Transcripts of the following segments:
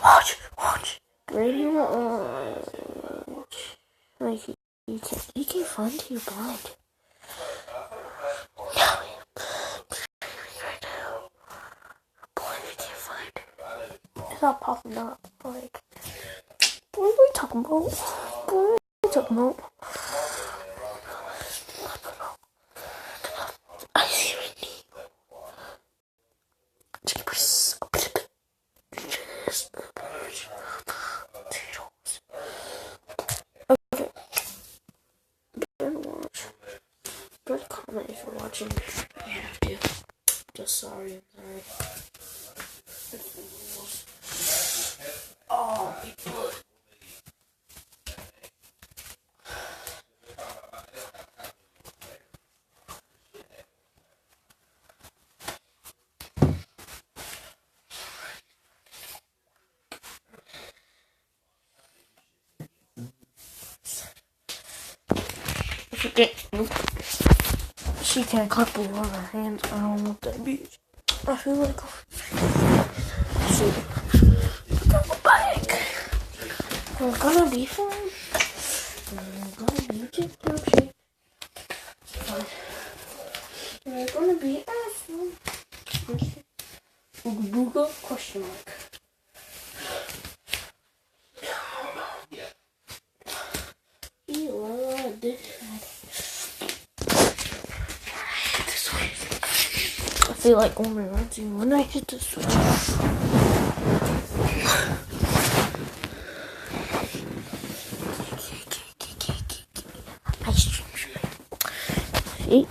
Watch. Green orange. Like, you can't find it, you're blind. No, right now. Blind, you can't find it. It's not popping up. Like, what are we talking about? I see it. Okay. Don't watch. Don't comment if you're watching. You have to. Just sorry. Oh, people. She can't clap with her hands. I don't know what that means. I feel like go back. We're gonna be fine. We're gonna be tipsy. We're gonna be awesome. Ooga booga? Question mark. I feel like only running when I hit the switch. Ice cream. See?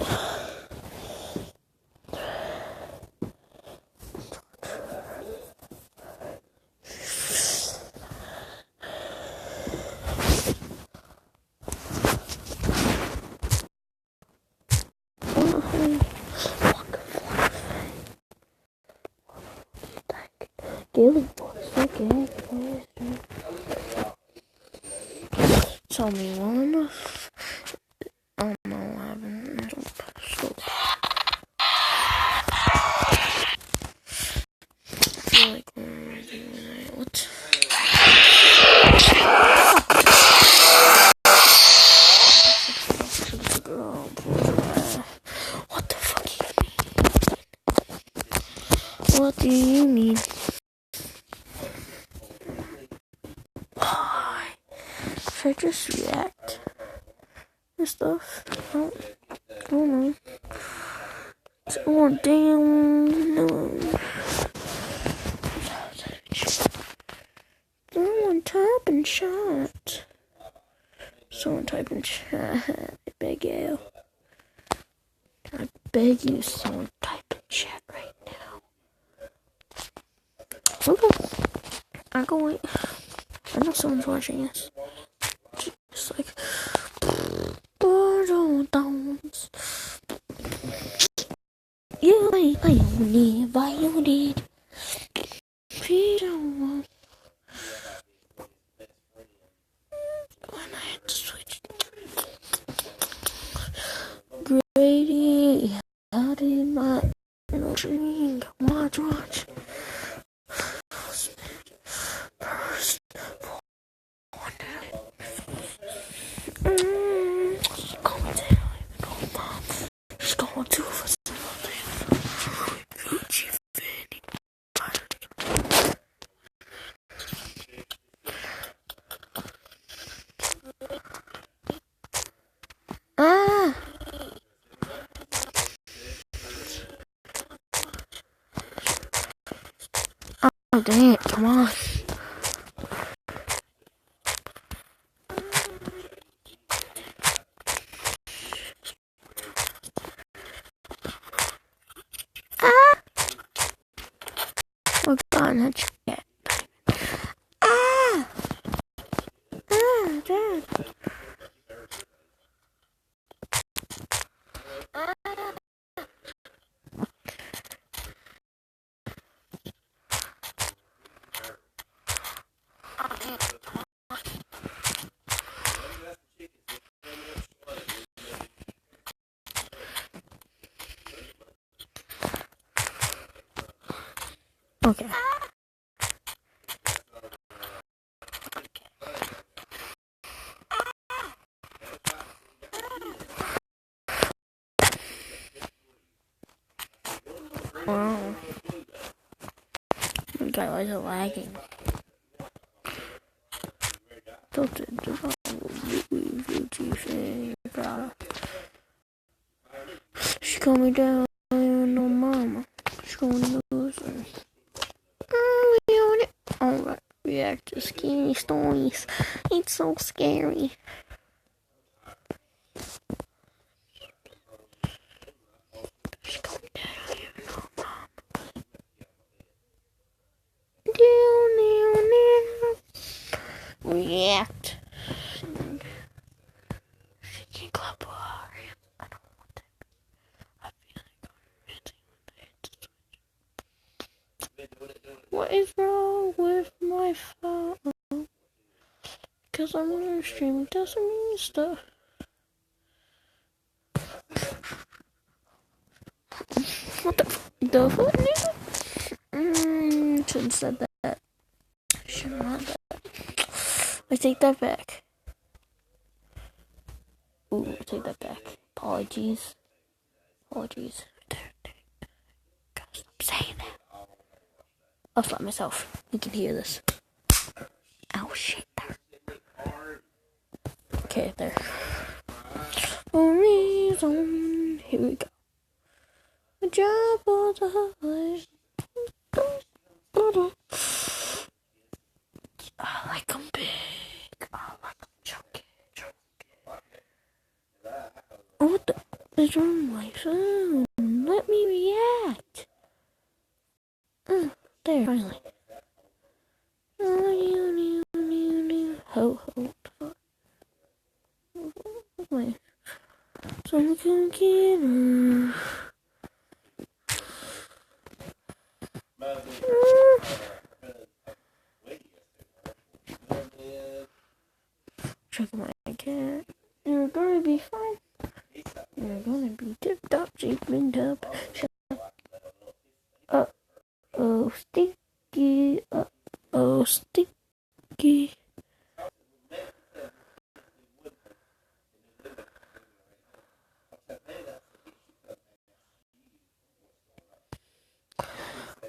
Daily boys, okay. Tell me one. I don't know what happened. I feel like what? What the fuck do you mean? What do you mean? Should I just react to stuff? I don't know. Oh damn, no. Someone type in chat. Someone type in chat. I beg you. I beg you, someone type in chat right now. Okay. I go wait. I know someone's watching this. Just like downs. Yeah, violated. Freedom. When I had to switch. Grady, how did my dream? Watch. Oh dang it, come on. Oh god, that's it. Dad. Okay. God, why is it lagging? Tilted design thing. She called me down, no mama. She's going to lose her. We on it. Alright, react to scary stories. It's so scary. She called me down, no mama. React. She can clap her. I don't want that. I feel like I'm the switch. What is wrong with my phone? Because I'm on streaming doesn't mean stuff. What the fuck? Shouldn't have said that. Shouldn't have that. I take that back. Ooh, I take that back. Apologies. Gotta stop saying that. I'll stop myself. You can hear this. Oh shit. Okay, there. Reason. Here we go. A job of the highway. I like them big. I like them chunky. Oh, what the is wrong with my phone? Let me react. There, finally. Ho. Wait. So I'm gonna get her. Check my cat. You're gonna be fine. You're gonna be tip-top, shape-and up. Uh-oh, sticky. Uh-oh, sticky.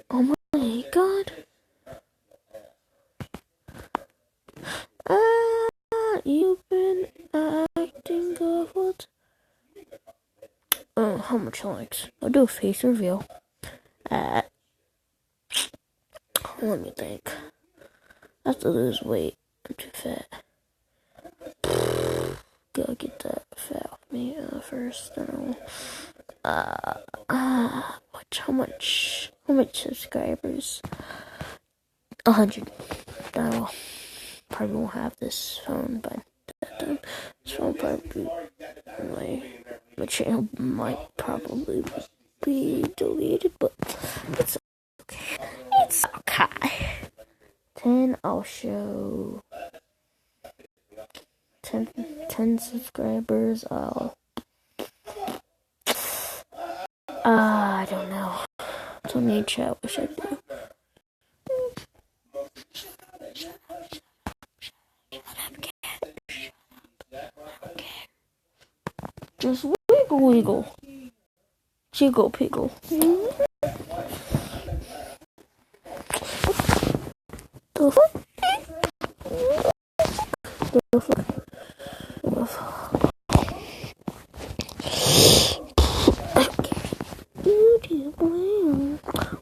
Oh my god. You've been acting good. Oh, how much likes? I'll do a face reveal. Let me think. I have to lose weight. I'm too fat. Gotta get that fat off me first. How much subscribers? 100. I probably won't have this phone by that time. This phone probably my channel might probably be deleted, but it's okay. It's okay. 10, I'll show 10 subscribers. I don't know. Tell me in chat what should I do. Just wiggle. Jiggle piggle. The fuck?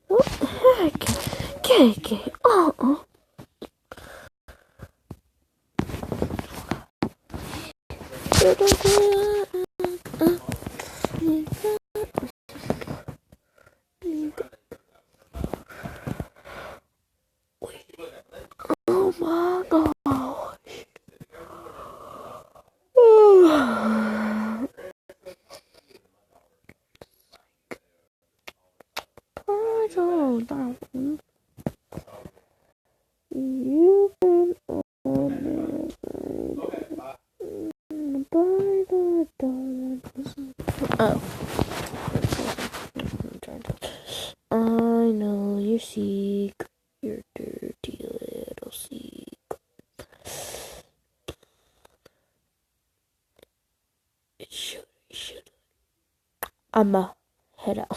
What the heck? Okay. Oh my gosh. You've been on I know your secret, your dirty little secret. It should. I'ma head out.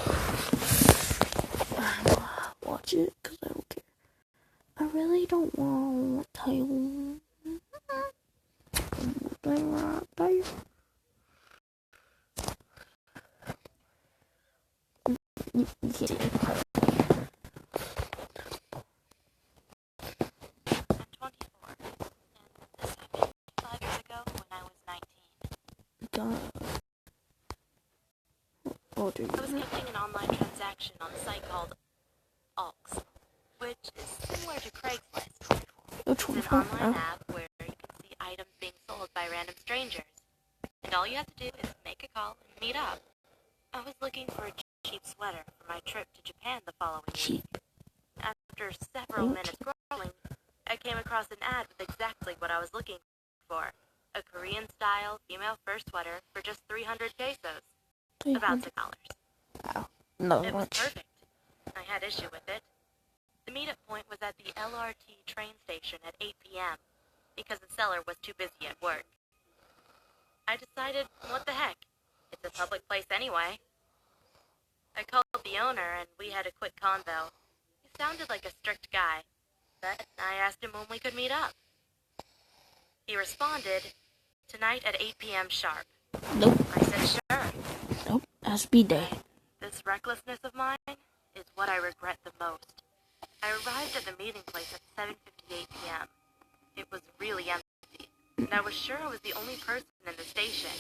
Watch it, because I don't care. really don't want to tell you. I'm 24, and this happened 5 years ago when I was 19. Duh. Older I was conducting an online transaction on a site called Alks, which is similar to Craigslist. It's an online app where you can see items being sold by random strangers, and all you have to do is make a call and meet up. I was looking for a cheap sweater for my trip to Japan the following week. After several minutes scrolling, I came across an ad with exactly what I was looking for. A Korean-style female fur sweater for just 300 pesos. About $6. Wow. No, it was perfect. I had issue with it. The meetup point was at the LRT train station at 8 p.m. because the seller was too busy at work. I decided, what the heck? It's a public place anyway. I called the owner and we had a quick convo. He sounded like a strict guy, but I asked him when we could meet up. He responded, tonight at 8 p.m. sharp. Nope. I said sure. Nope. That's B-Day. This recklessness of mine is what I regret the most. I arrived at the meeting place at 7:58 p.m. It was really empty, and I was sure I was the only person in the station.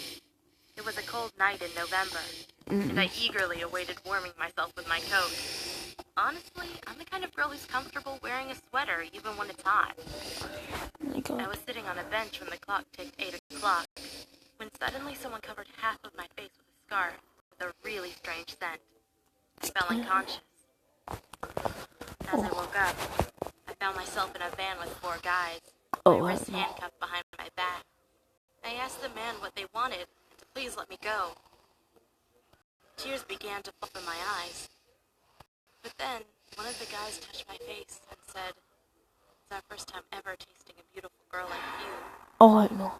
It was a cold night in November, and I eagerly awaited warming myself with my coat. Honestly, I'm the kind of girl who's comfortable wearing a sweater even when it's hot. I was sitting on a bench when the clock ticked 8 o'clock, when suddenly someone covered half of my face with a scarf with a really strange scent. I fell unconscious. As I woke up, I found myself in a van with 4 guys, my wrists handcuffed behind my back. I asked the man what they wanted and to please let me go. Tears began to fall from my eyes. But then, one of the guys touched my face and said, "It's our first time ever tasting a beautiful girl like you." Oh, I know.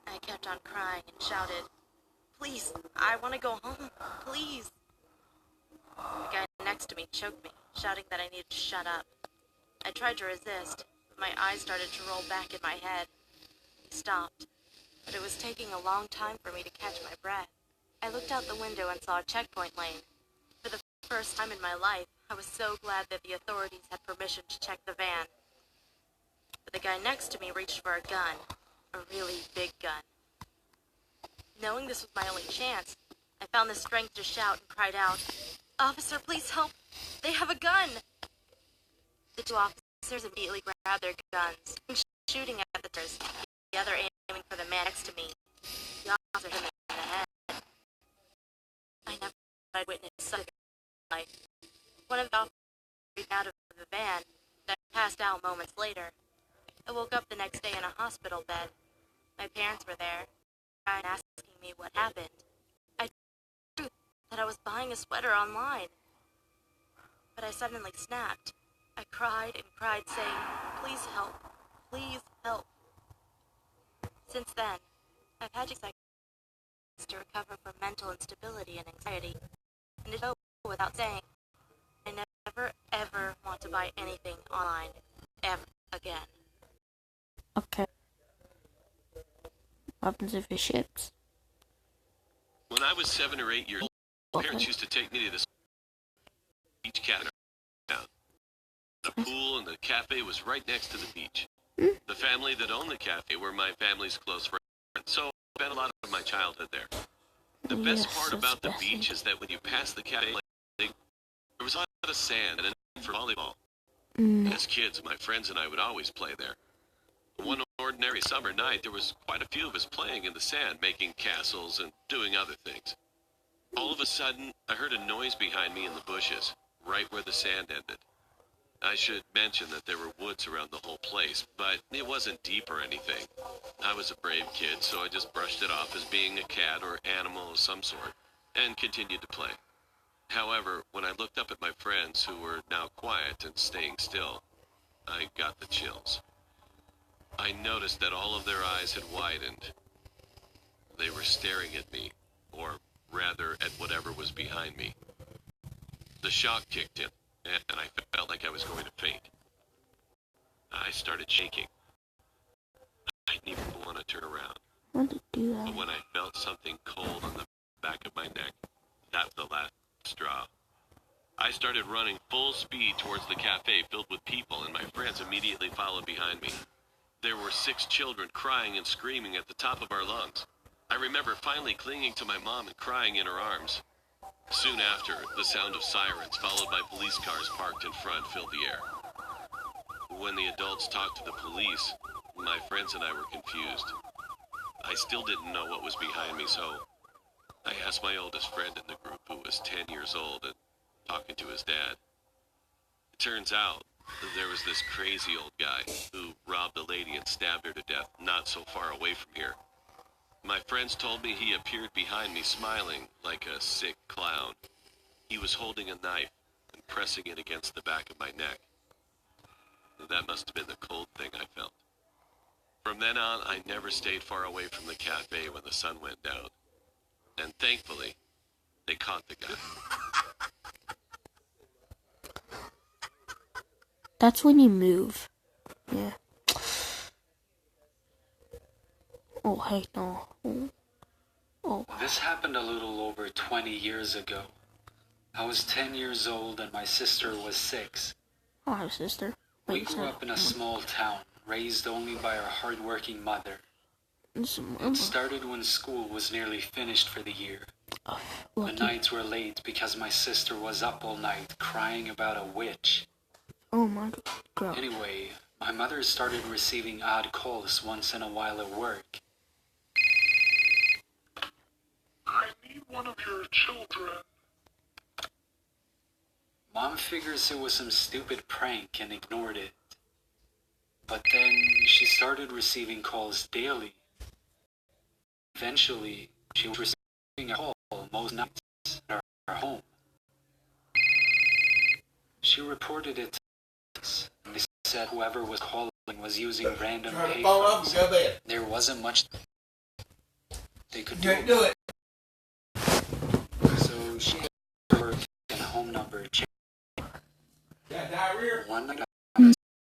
I kept on crying and shouted, "Please, I want to go home, please." The guy next to me choked me, shouting that I needed to shut up. I tried to resist, but my eyes started to roll back in my head. He stopped, but it was taking a long time for me to catch my breath. I looked out the window and saw a checkpoint lane. For the first time in my life, I was so glad that the authorities had permission to check the van. But the guy next to me reached for a gun, a really big gun. Knowing this was my only chance, I found the strength to shout and cried out, "Officer, please help! They have a gun!" The 2 officers immediately grabbed their guns, shooting at the others, the other aiming for the man next to me. The officer hit me in the head. I never thought I'd witness such a life. One of the officers out of the van, that passed out moments later. I woke up the next day in a hospital bed. My parents were there, and asking me what happened. I told the truth that I was buying a sweater online. But I suddenly snapped. I cried and cried, saying, "Please help, please help." Since then, I've had to recover from mental instability and anxiety, and it goes without saying, I never ever want to buy anything online ever again. Okay. What happens if it ships? When I was 7 or 8 years old, parents used to take me to this beach cabin town. The pool and the cafe was right next to the beach. The family that owned the cafe were my family's close friends, so I spent a lot of my childhood there. The best part about the beach is that when you pass the cafe, there was a lot of sand and a net for volleyball. As kids, my friends and I would always play there. One ordinary summer night, there was quite a few of us playing in the sand, making castles and doing other things. All of a sudden, I heard a noise behind me in the bushes, right where the sand ended. I should mention that there were woods around the whole place, but it wasn't deep or anything. I was a brave kid, so I just brushed it off as being a cat or animal of some sort, and continued to play. However, when I looked up at my friends, who were now quiet and staying still, I got the chills. I noticed that all of their eyes had widened. They were staring at me, or rather at whatever was behind me. The shock kicked in, and I felt like I was going to faint. I started shaking. I didn't even want to turn around. Why did you do But that? when I felt something cold on the back of my neck, that was the last straw. I started running full speed towards the cafe filled with people, and my friends immediately followed behind me. There were 6 children crying and screaming at the top of our lungs. I remember finally clinging to my mom and crying in her arms. Soon after, the sound of sirens, followed by police cars parked in front, filled the air. When the adults talked to the police, my friends and I were confused. I still didn't know what was behind me, so I asked my oldest friend in the group, who was 10 years old and talking to his dad. It turns out there was this crazy old guy who robbed a lady and stabbed her to death not so far away from here. My friends told me he appeared behind me smiling like a sick clown. He was holding a knife and pressing it against the back of my neck. That must have been the cold thing I felt. From then on, I never stayed far away from the cafe when the sun went down. And thankfully, they caught the guy. That's when you move. Yeah. Oh, hey, no. Oh. This happened a little over 20 years ago. I was 10 years old and my sister was 6. Oh, hi, sister. We Wait, grew so- up in a small town, raised only by our hardworking mother. It's a It mama. started when school was nearly finished for the year. The Lucky. nights were late because my sister was up all night crying about a witch. Oh my god. Anyway, my mother started receiving odd calls once in a while at work. I need one of your children. Mom figures it was some stupid prank and ignored it. But then she started receiving calls daily. Eventually, she was receiving a call most nights at her home. She reported it to us, and they said whoever was calling was using random Turn the phone off and payphones. go to bed. There wasn't much they could You can't do. do it. So she had to work and home number check. Got diarrhea? One night, so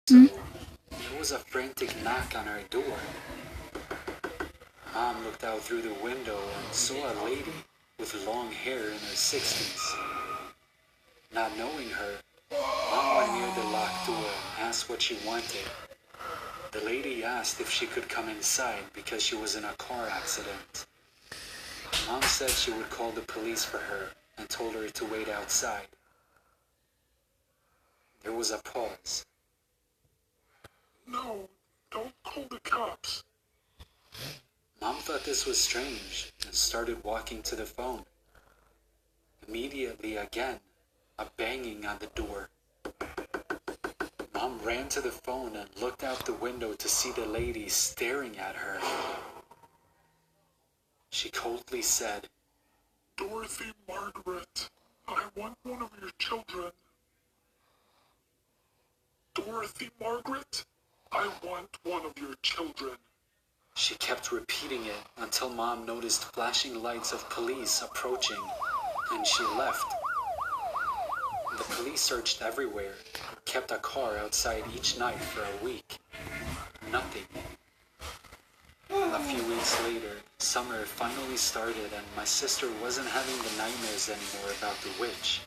there was a frantic knock on her door. Mom looked out through the window and saw a lady with long hair in her 60s. Not knowing her, Mom went near the locked door and asked what she wanted. The lady asked if she could come inside because she was in a car accident. Mom said she would call the police for her and told her to wait outside. There was a pause. No, don't call the cops. Mom thought this was strange and started walking to the phone. Immediately again, a banging on the door. Mom ran to the phone and looked out the window to see the lady staring at her. She coldly said, Dorothy Margaret, I want one of your children. Dorothy Margaret, I want one of your children. She kept repeating it until Mom noticed flashing lights of police approaching, and she left. The police searched everywhere, kept a car outside each night for a week. Nothing. A few weeks later, summer finally started and my sister wasn't having the nightmares anymore about the witch.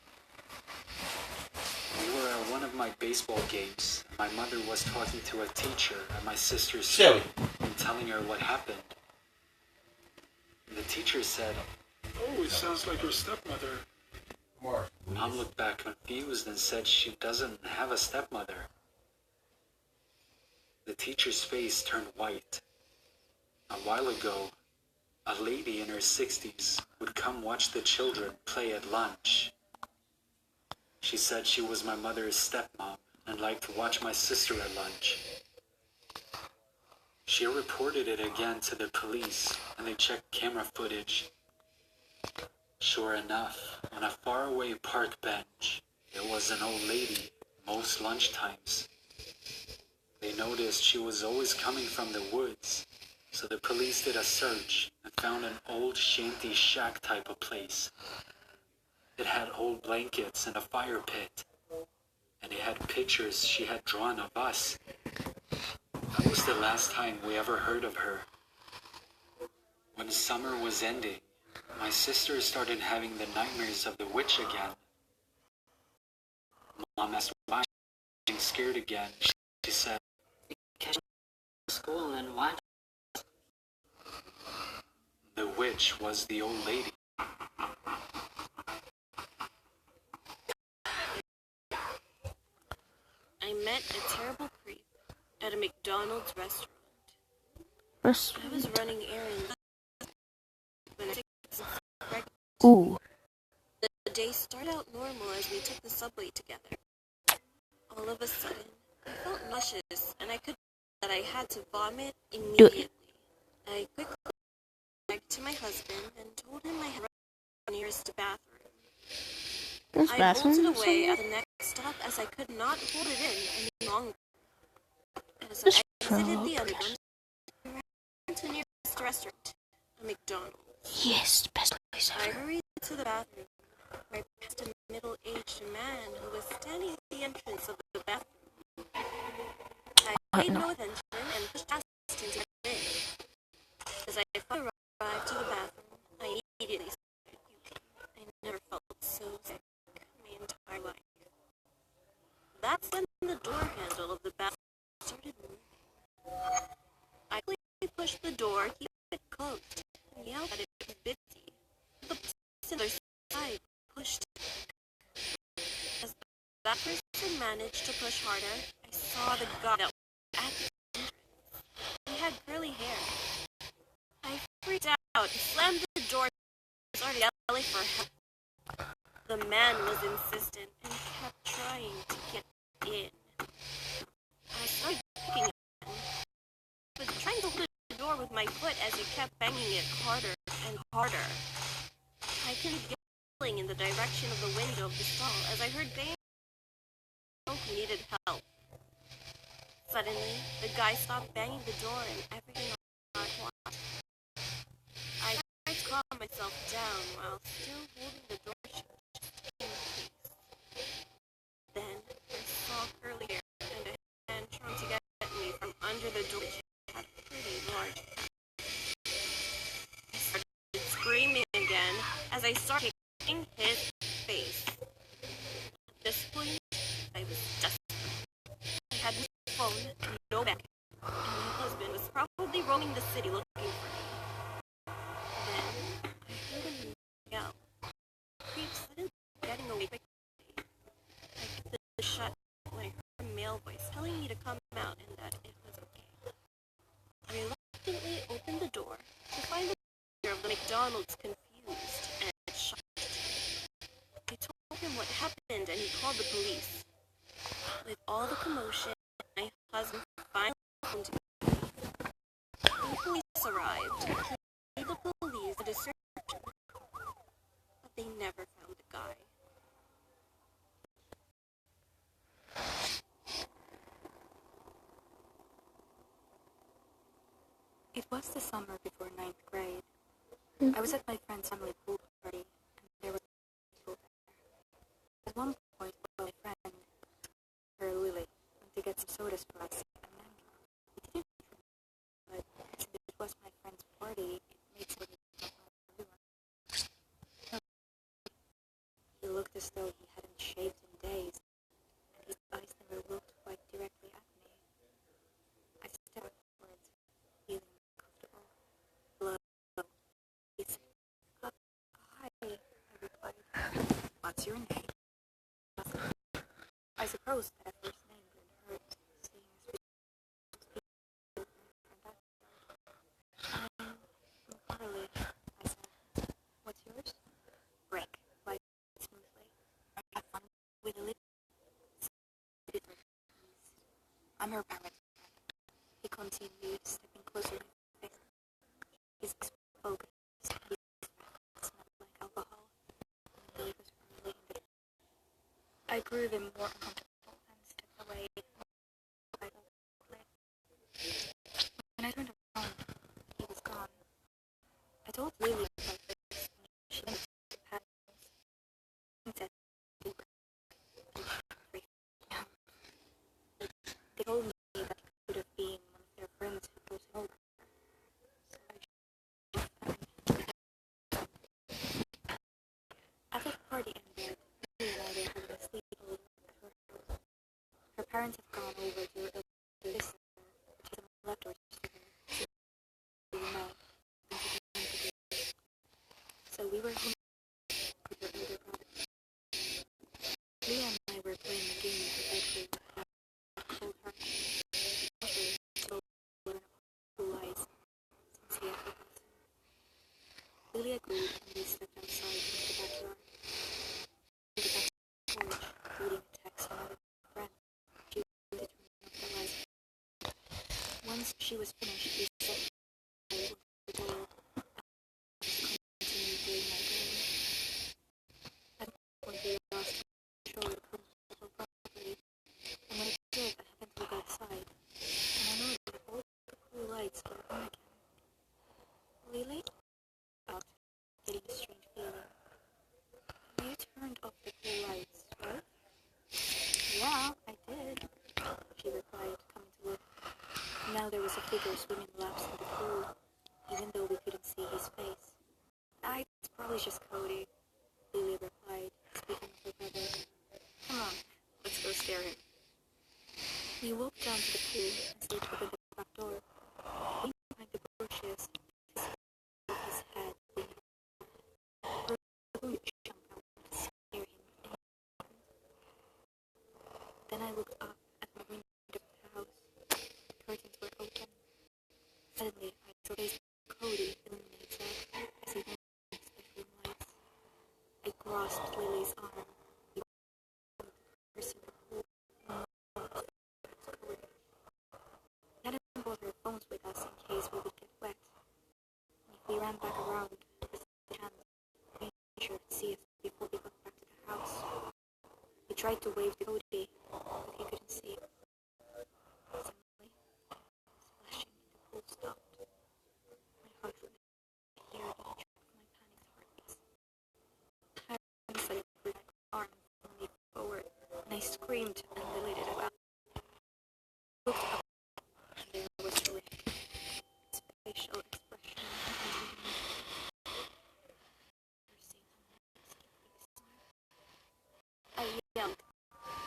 We were at one of my baseball games, and my mother was talking to a teacher at my sister's Shelly. school and telling her what happened. The teacher said, Oh, it sounds like your stepmother. Mark. Mom looked back confused and said she doesn't have a stepmother. The teacher's face turned white. A while ago, a lady in her 60s would come watch the children play at lunch. She said she was my mother's stepmom and liked to watch my sister at lunch. She reported it again to the police and they checked camera footage. Sure enough, on a faraway park bench, there was an old lady most lunchtimes. They noticed she was always coming from the woods, so the police did a search and found an old shanty shack type of place. It had old blankets and a fire pit, and it had pictures she had drawn of us. That was the last time we ever heard of her. When summer was ending, my sister started having the nightmares of the witch again. Mom asked why she was scared again. She said, "Because school and what?" The witch was the old lady. I met a terrible creep at a McDonald's restaurant. I was running errands when I Ooh. the day started out normal as we took the subway together. All of a sudden, I felt nauseous and I could that I had to vomit Do immediately. it. I quickly went back to my husband and told him I had run to the nearest bathroom. This I bathroom bolted away somewhere? at the next stop as I could not hold it in any longer. As I This exited the truck. entrance, I ran to the nearest restaurant, a McDonald's. Yes, the best place I ever. hurried to the bathroom, where I passed a middle-aged man who was standing at the entrance of the bathroom. I paid no attention and pushed past him to get in. As I finally arrived to the bathroom, I immediately started puking. I never felt so sick my entire life. That's when the door handle of the bathroom started moving. I quickly pushed the door, keep it closed, and yelled that it was busy. The person on the other side pushed it. As that person managed to push harder, I saw the guy that was at the entrance. He had curly hair. I freaked out and slammed the door and started yelling for help. The man was insistent and kept trying to get in. I started kicking him, but trying to hold the door with my foot as he kept banging it harder and harder. I continued yelling in the direction of the window of the stall as I heard banging who needed help. Suddenly, the guy stopped banging the door and everything got quiet. I tried to calm myself down while still holding the door shut in place. Then I saw curly hair and a hand trying to get me from under the door, which had a pretty large crack. I started screaming again as I started kicking his face. At this point, I was desperate. I had no phone, no bag, and my husband was probably roaming the city looking for me. Then I heard him yell. Creep suddenly getting away quickly. I kept the shut when I heard a male voice telling me to come out and that it was okay. I reluctantly opened the door to find the manager of the McDonald's confused and shocked. I told him what happened and he called the police. With all the commotion, my husband finally phoned me. When the police arrived, they gave the police a description, but they never found the guy. It was the summer before 9th grade. I was at my friend's family pool party, and there were people there. At one point, my friend, her Lily, went to get some sodas for us, and then we didn't but since it was my friend's party, it made sense to everyone. He looked as though he hadn't shaved in days, and his eyes never looked quite directly at me. I stepped backwards, feeling uncomfortable. Hello, he said. Hi, I replied. What's your name? I suppose that a first name didn't hurt, seeing as we speak from that start. I'm Carly, I said. What's yours? Rick, like smoothly. I have fun with a little. I'm her parent. He continued, stepping closer to my face. His focus, his breath smelled like alcohol, and Billy was firmly in the. I grew even more uncomfortable and stepped away. When I turned around, he was gone. I told Lily about this, and she went to Pat's and said, they told me that he could have been one of over to your elder sister, which is on the left or sister, so you know, so we were home with your elder brother. Leah and I were playing a game in her bedroom. I told her, also told her who lies, since he had forgotten. Lily agreed and we stepped outside into the backyard. In the back porch, reading a text from another friend, she determined to realize it. Once she was finished, we stepped outside the door and continued playing my game. At one point, we lost control of the property, and when it did, I happened to look outside, and I noticed that all the cool lights were on again. Lily? Out, getting a strange feeling. You turned off the cool lights, right? Yeah, I did, she replied, coming to look. Now there was a figure swimming laps in the pool, even though we couldn't see his face. It's probably just Cody, Lily replied, speaking of her brother. Come on, let's go stare him. We walked down to the pool and slid open the back door. Being behind the bushes, his head being jump out to scare him. Then I looked up at the window of the house. The curtains were open. Suddenly, I saw Cody illuminate his head as he went in the bedroom lights. I grasped Lily's arm. We went to the pool. We hadn't brought our phones with us in case we would get wet. And if we ran back around, there was a chance nature would see us before we got back to the house. We tried to wave to Cody, but he couldn't see. Suddenly, splashing in the pool stopped. My heart raced. I stared at each of my panicked heartbeats. I suddenly put my arm and leaned forward, and I screamed and Lily did it back. I looked up, and there was Rick. His facial expression I yelled,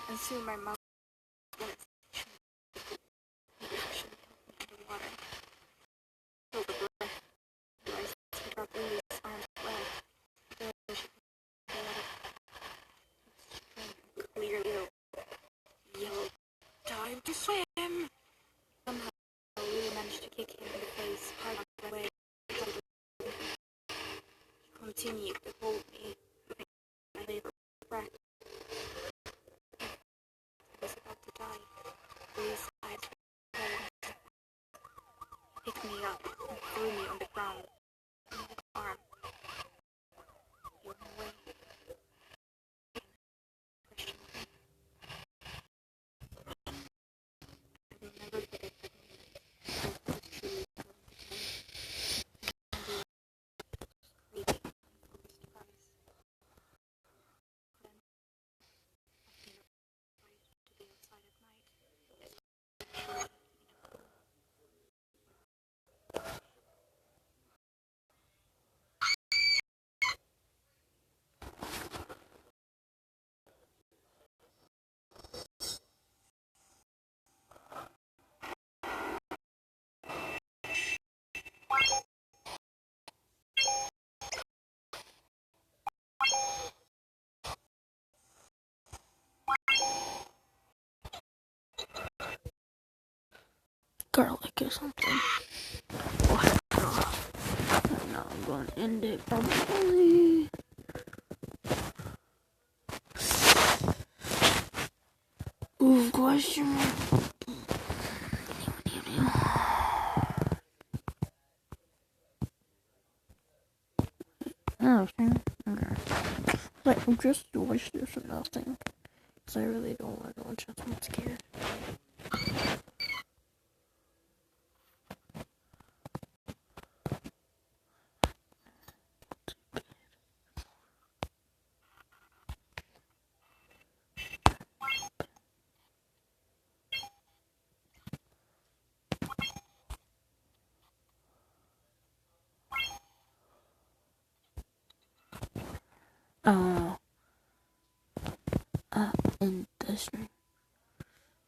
and soon my mouth was underwater. Filled with breath, realized I dropped Lily's arms flat. There she clearly yelled, "Time to swim!" Somehow, Lily managed to kick him in the face hard on the way. He continued to hold me. I lay for breath. I was about to die. Lily's eyes were closed. He picked me up and threw me on the ground. On the arm. He ran away. Questioned me. I will never forget that moment. I was truly going to change. And the creepy and full of surprise. Then, after to be outside at night, especially in a pool. Garlic or something. What? And now I'm going to end it probably. Ooh, question mark. Oh, okay. Like, just watch this or nothing. Because I really don't want to watch this. I'm scared. In this room.